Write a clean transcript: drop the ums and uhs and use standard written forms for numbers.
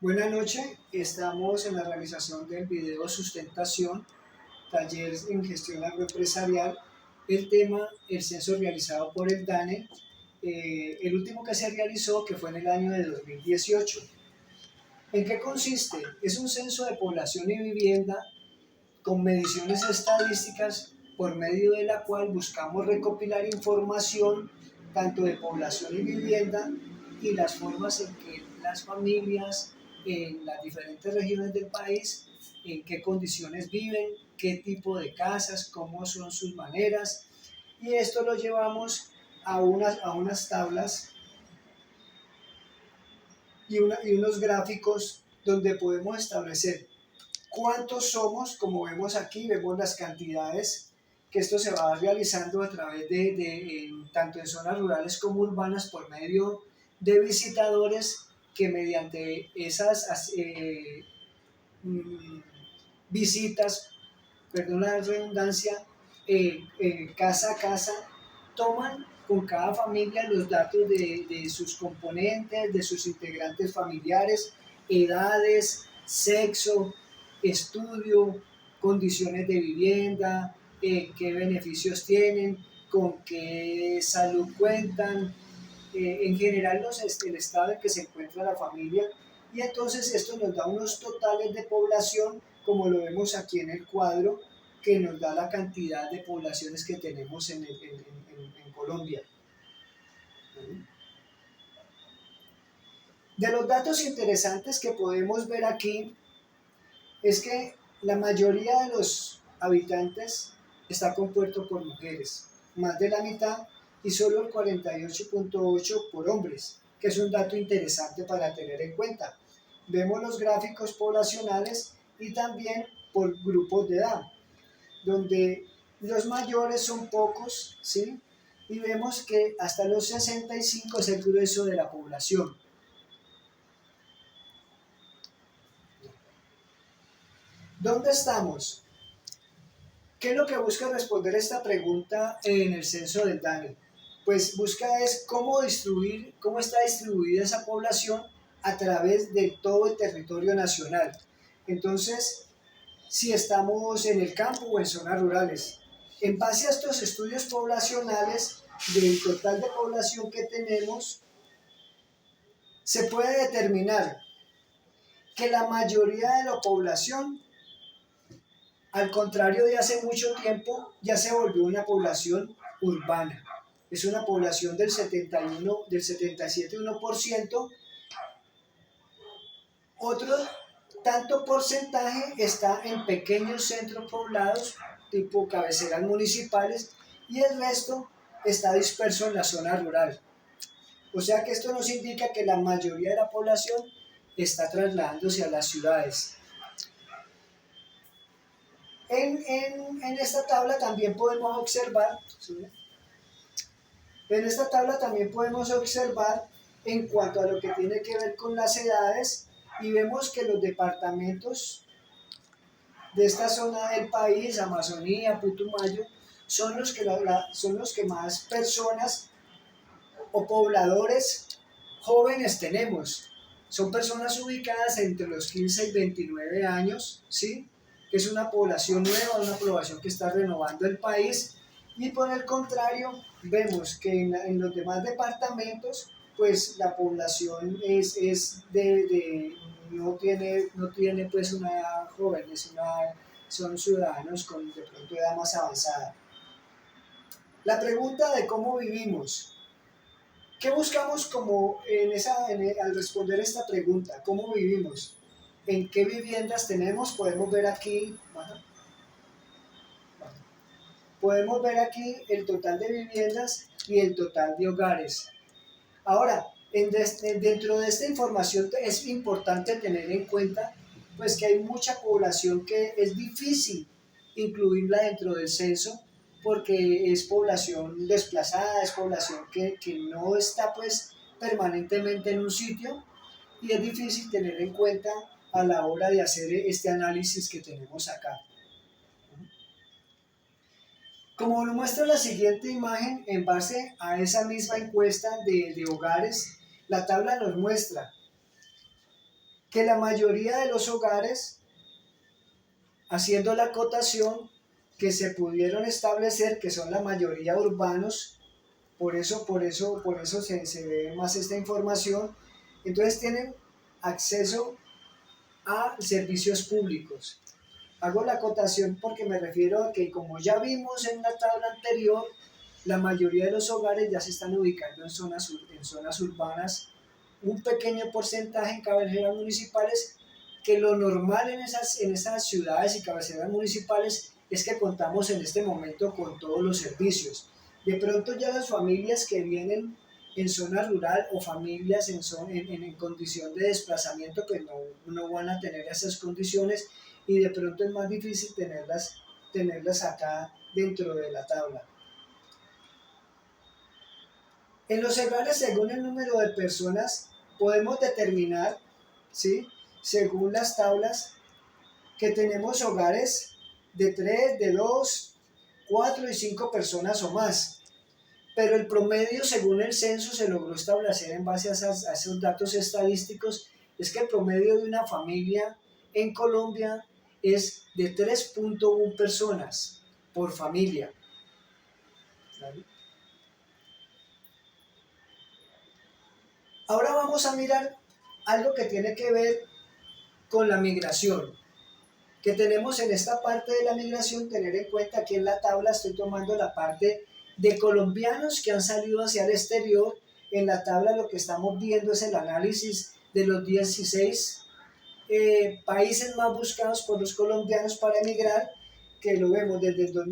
Buenas noches, estamos en la realización del video Sustentación, taller en gestión agroempresarial. El tema, el censo realizado por el DANE, el último que se realizó, que fue en el año de 2018. ¿En qué consiste? Es un censo de población y vivienda con mediciones estadísticas por medio de la cual buscamos recopilar información tanto de población y vivienda y las formas en que las familias en las diferentes regiones del país, en qué condiciones viven, qué tipo de casas, cómo son sus maneras, y esto lo llevamos a unas tablas y unos gráficos donde podemos establecer cuántos somos. Como vemos aquí, vemos las cantidades que esto se va realizando a través tanto en zonas rurales como urbanas por medio de visitadores que mediante esas visitas, perdón la redundancia, casa a casa, toman con cada familia los datos de sus componentes, de sus integrantes familiares, edades, sexo, estudio, condiciones de vivienda, qué beneficios tienen, con qué salud cuentan, en general el estado en que se encuentra la familia, y entonces esto nos da unos totales de población, como lo vemos aquí en el cuadro, que nos da la cantidad de poblaciones que tenemos en Colombia. De los datos interesantes que podemos ver aquí es que la mayoría de los habitantes está compuesto por mujeres, más de la mitad, y solo el 48.8% por hombres, que es un dato interesante para tener en cuenta. Vemos los gráficos poblacionales y también por grupos de edad, donde los mayores son pocos, ¿sí? Y vemos que hasta los 65 es el grueso de la población. ¿Dónde estamos? ¿Qué es lo que busca responder esta pregunta en el censo del DANE? Pues busca es cómo está distribuida esa población a través de todo el territorio nacional. Entonces, si estamos en el campo o en zonas rurales. En base a estos estudios poblacionales, del total de población que tenemos, se puede determinar que la mayoría de la población, al contrario de hace mucho tiempo, ya se volvió una población urbana. Es una población del 77,1%. Otro tanto porcentaje está en pequeños centros poblados, tipo cabeceras municipales, y el resto está disperso en la zona rural. O sea que esto nos indica que la mayoría de la población está trasladándose a las ciudades. En esta tabla también podemos observar, ¿sí? En esta tabla también podemos observar en cuanto a lo que tiene que ver con las edades, y vemos que los departamentos de esta zona del país, Amazonía, Putumayo, son los que más personas o pobladores jóvenes tenemos. Son personas ubicadas entre los 15 y 29 años, ¿sí? Que es una población nueva, una población que está renovando el país. Y por el contrario, vemos que en los demás departamentos, pues la población no tiene pues una edad joven, son ciudadanos con de pronto edad más avanzada. La pregunta de cómo vivimos. ¿Qué buscamos al responder esta pregunta? ¿Cómo vivimos? ¿En qué viviendas tenemos? Podemos ver aquí el total de viviendas y el total de hogares. Ahora, dentro de esta información es importante tener en cuenta pues que hay mucha población que es difícil incluirla dentro del censo, porque es población desplazada, es población que no está pues permanentemente en un sitio, y es difícil tener en cuenta a la hora de hacer este análisis que tenemos acá. Como lo muestra la siguiente imagen, en base a esa misma encuesta de hogares, la tabla nos muestra que la mayoría de los hogares, haciendo la acotación, que se pudieron establecer, que son la mayoría urbanos, por eso se ve más esta información, entonces tienen acceso a servicios públicos. Hago la acotación porque me refiero a que, como ya vimos en la tabla anterior, la mayoría de los hogares ya se están ubicando en zonas urbanas, un pequeño porcentaje en cabeceras municipales, que lo normal en esas ciudades y cabeceras municipales es que contamos en este momento con todos los servicios. De pronto ya las familias que vienen en zona rural o familias en condición de desplazamiento, pues no van a tener esas condiciones, y de pronto es más difícil tenerlas acá dentro de la tabla. En los hogares, según el número de personas, podemos determinar, ¿sí?, según las tablas, que tenemos hogares de 3, de 2, 4 y 5 personas o más. Pero el promedio, según el censo, se logró establecer en base a esos datos estadísticos, es que el promedio de una familia en Colombia es de 3.1 personas por familia. ¿Vale? Ahora vamos a mirar algo que tiene que ver con la migración, que tenemos en esta parte de la migración. Tener en cuenta que en la tabla estoy tomando la parte de colombianos que han salido hacia el exterior. En la tabla lo que estamos viendo es el análisis de los 16 países más buscados por los colombianos para emigrar, que lo vemos desde el